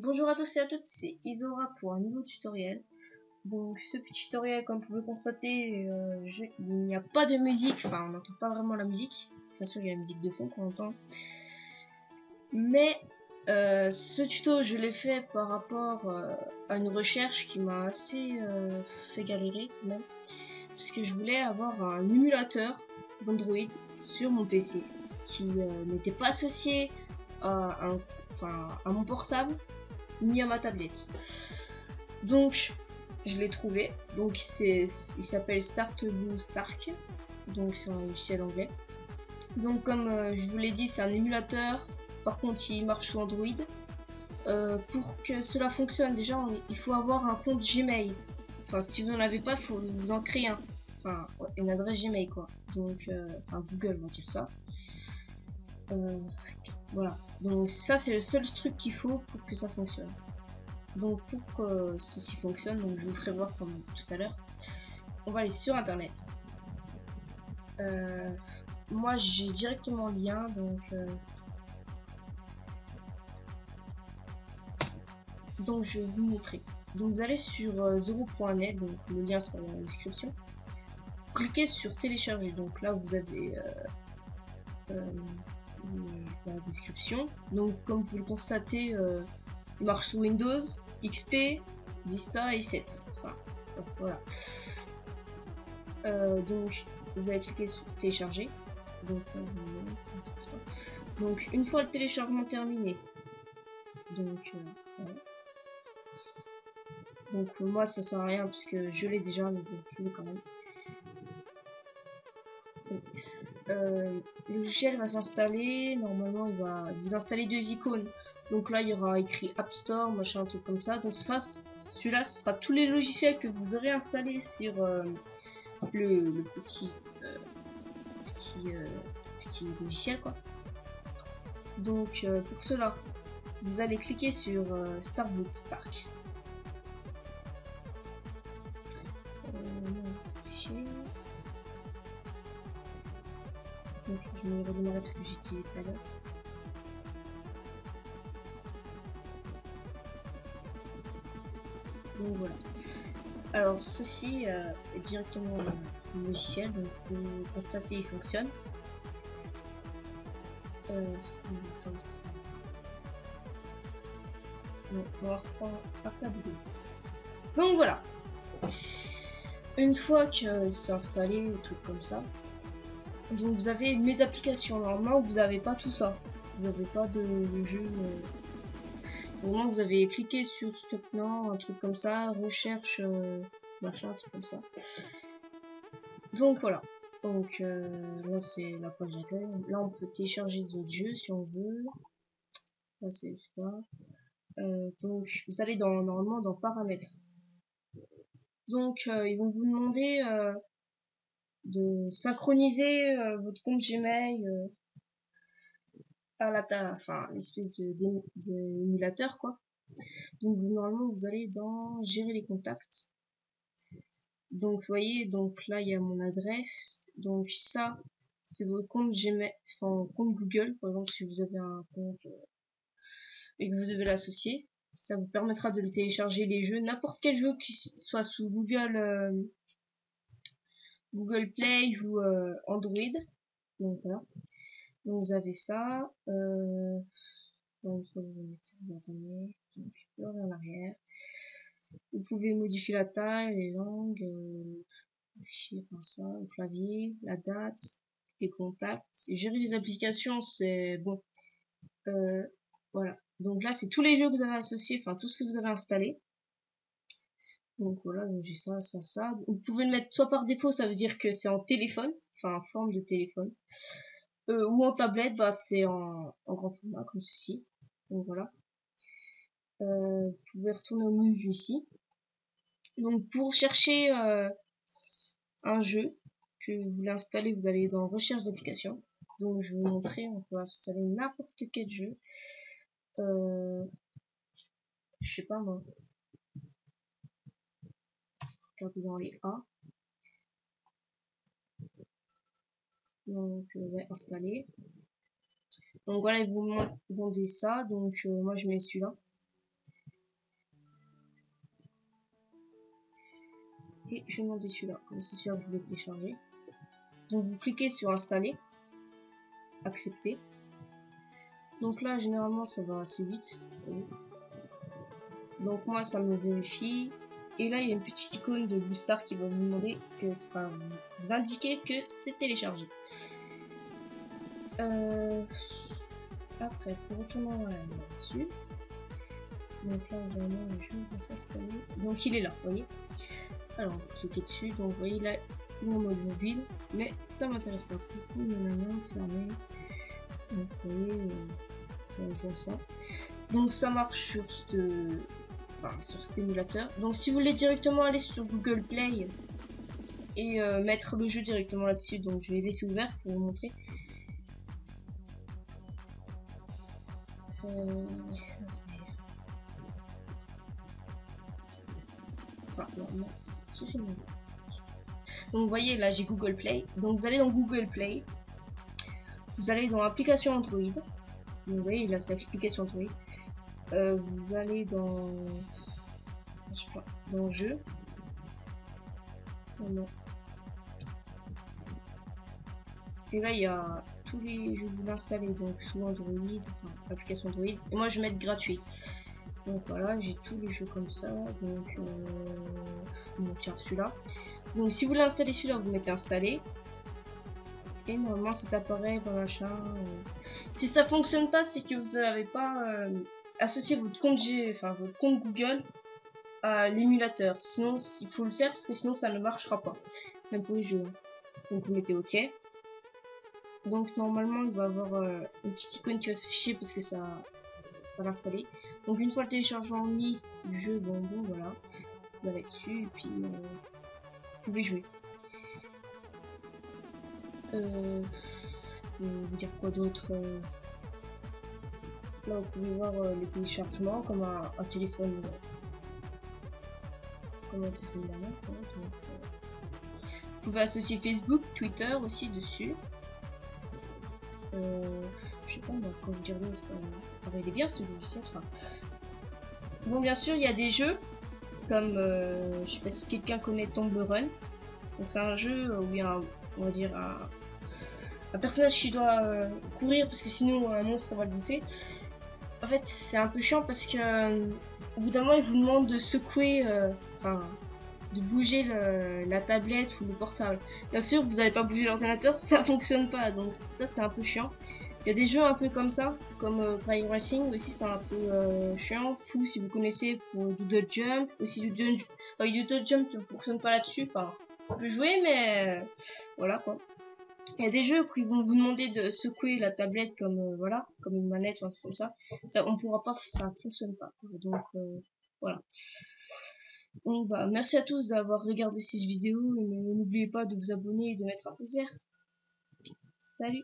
Bonjour à tous et à toutes, c'est Isora pour un nouveau tutoriel. Donc ce petit tutoriel, comme vous pouvez constater, il n'y a pas de musique, enfin on n'entend pas vraiment la musique. Bien sûr il y a la musique de fond qu'on entend. Mais ce tuto je l'ai fait par rapport à une recherche qui m'a assez fait galérer même. Parce que je voulais avoir un émulateur d'Android sur mon PC qui n'était pas associé à mon portable ni à ma tablette. Donc je l'ai trouvé. Donc il s'appelle StartBlue Stark. Donc c'est un logiciel anglais. Donc comme je vous l'ai dit, c'est un émulateur. Par contre, il marche sous Android. Pour que cela fonctionne, déjà, il faut avoir un compte Gmail. Enfin, si vous n'en avez pas, il faut vous en créer un. Enfin, une adresse Gmail, quoi. Donc, enfin, Google, on va dire ça. Voilà. Donc, ça, c'est le seul truc qu'il faut pour que ça fonctionne. Donc, pour que ceci fonctionne, donc je vous ferai voir comme tout à l'heure. On va aller sur Internet. Moi, j'ai directement le lien, donc je vais vous montrer. Donc vous allez sur 0.net, donc le lien sera dans la description. Cliquez sur télécharger, donc là vous avez la description. Donc comme vous le constatez, il marche sous Windows, XP, Vista et 7. Enfin, voilà. Donc vous allez cliquer sur télécharger. Donc une fois le téléchargement terminé, donc voilà. Donc moi ça sert à rien parce que je l'ai déjà, mais bon, je l'ai quand même. Le logiciel va s'installer. Normalement il va vous installer deux icônes. Donc là il y aura écrit App Store, machin, un truc comme ça. Donc celui-là ce sera tous les logiciels que vous aurez installés sur le petit logiciel, quoi. Donc pour cela vous allez cliquer sur StartBlue Stark. Donc je vais redémarrer parce que j'ai utilisé tout à l'heure. Donc voilà. Alors ceci est directement le logiciel, donc vous constatez il fonctionne. Donc voilà. Une fois que c'est installé, ou truc comme ça, donc vous avez mes applications. Normalement vous n'avez pas tout ça. Vous n'avez pas de jeu. Au moment où vous avez cliqué sur Stop Now, un truc comme ça, recherche, machin, un truc comme ça. Donc voilà. Donc là c'est la page d'accueil. Là on peut télécharger des autres jeux si on veut. Là c'est ça. Donc vous allez normalement dans paramètres. Donc ils vont vous demander de synchroniser votre compte Gmail à enfin l'espèce d'émulateur, quoi. Donc normalement vous allez dans gérer les contacts. Donc vous voyez, donc là il y a mon adresse. Donc ça c'est votre compte Gmail, enfin compte Google, par exemple si vous avez un compte et que vous devez l'associer. Ça vous permettra de le télécharger les jeux, n'importe quel jeu qui soit sous Google Play ou Android. Donc voilà. Donc vous avez ça. Donc vous mettez en arrière. Vous pouvez modifier la taille, les langues, comme ça, le clavier, la date, les contacts. Gérer les applications, c'est bon. Voilà. Donc là, c'est tous les jeux que vous avez associés, enfin tout ce que vous avez installé. Donc voilà, donc j'ai ça, ça, ça. Vous pouvez le mettre soit par défaut, ça veut dire que c'est en téléphone, enfin en forme de téléphone, ou en tablette, bah c'est en grand format comme ceci. Donc voilà. Vous pouvez retourner au menu ici. Donc pour chercher un jeu que vous voulez installer, vous allez dans recherche d'application. Donc je vais vous montrer, on peut installer n'importe quel jeu. Je sais pas moi. Regardez dans les A. Donc ouais, installer. Donc voilà, ils vous demandent ça, donc moi je mets celui-là. je vais demander celui-là, comme c'est celui-là que je voulais télécharger. Donc vous cliquez sur installer, accepter. Donc là généralement ça va assez vite. Donc moi ça me vérifie. Et là il y a une petite icône de Blue Star qui va vous demander que, enfin, vous indiquer que c'est téléchargé. Après pour retourner là-dessus. Donc là vraiment le jeu va s'installer. Donc il est là, vous voyez. Alors cliquez dessus, donc vous voyez là mon mode mobile, mais ça m'intéresse pas. Du coup, fermé. Donc vous voyez, je vois ça. Donc ça marche sur sur cet émulateur. Donc si vous voulez directement aller sur Google Play et mettre le jeu directement là-dessus, donc je vais laisser ouvert pour vous montrer. Ça c'est... Donc vous voyez là j'ai Google Play. Donc vous allez dans Google Play. Vous allez dans application Android. Donc, vous voyez là c'est l'application Android. Vous allez dans... je sais pas, dans jeu. Oh non. Et là il y a tous les jeux que vous l'installer, donc sous Android, enfin l'application Android. Et moi je vais mettre gratuit. Donc voilà, j'ai tous les jeux comme ça. Donc tiens celui-là. Donc si vous voulez installer celui-là, vous mettez installer. Et normalement cet appareil, machin. Si ça fonctionne pas, c'est que vous n'avez pas associé votre compte votre compte Google à l'émulateur. Sinon, il faut le faire parce que sinon ça ne marchera pas. Même pour les jeux. Donc vous mettez OK. Donc normalement il va avoir une petite icône qui va s'afficher parce que ça va l'installer. Donc une fois le téléchargement mis du jeu, bon voilà, vous allez dessus et puis vous pouvez jouer. Vous dire quoi d'autre, là vous pouvez voir les téléchargements comme un téléphone, comme un téléphone normal. Vous pouvez associer Facebook, Twitter aussi dessus. Je sais pas, quand vous dire d'autre, il est bien ce logiciel. Bon, bien sûr, il y a des jeux comme, je sais pas si quelqu'un connaît Tomb Run. Donc c'est un jeu où il y a on va dire un personnage qui doit courir parce que sinon un monstre va le bouffer. En fait, c'est un peu chiant parce que au bout d'un moment, il vous demande de secouer, de bouger la tablette ou le portable. Bien sûr, vous n'allez pas bouger l'ordinateur, ça fonctionne pas, donc ça c'est un peu chiant. Il y a des jeux un peu comme ça, comme Fire Racing aussi, c'est un peu chiant. Fou, si vous connaissez, pour Doodle Jump, aussi Doodle Jump ne fonctionne pas là-dessus, enfin, on peut jouer, mais voilà quoi. Il y a des jeux qui vont vous demander de secouer la tablette comme voilà, comme une manette ou un truc comme ça. Ça, on pourra pas, ça fonctionne pas. Donc voilà. Donc bah merci à tous d'avoir regardé cette vidéo et n'oubliez pas de vous abonner et de mettre un pouce vert. Salut.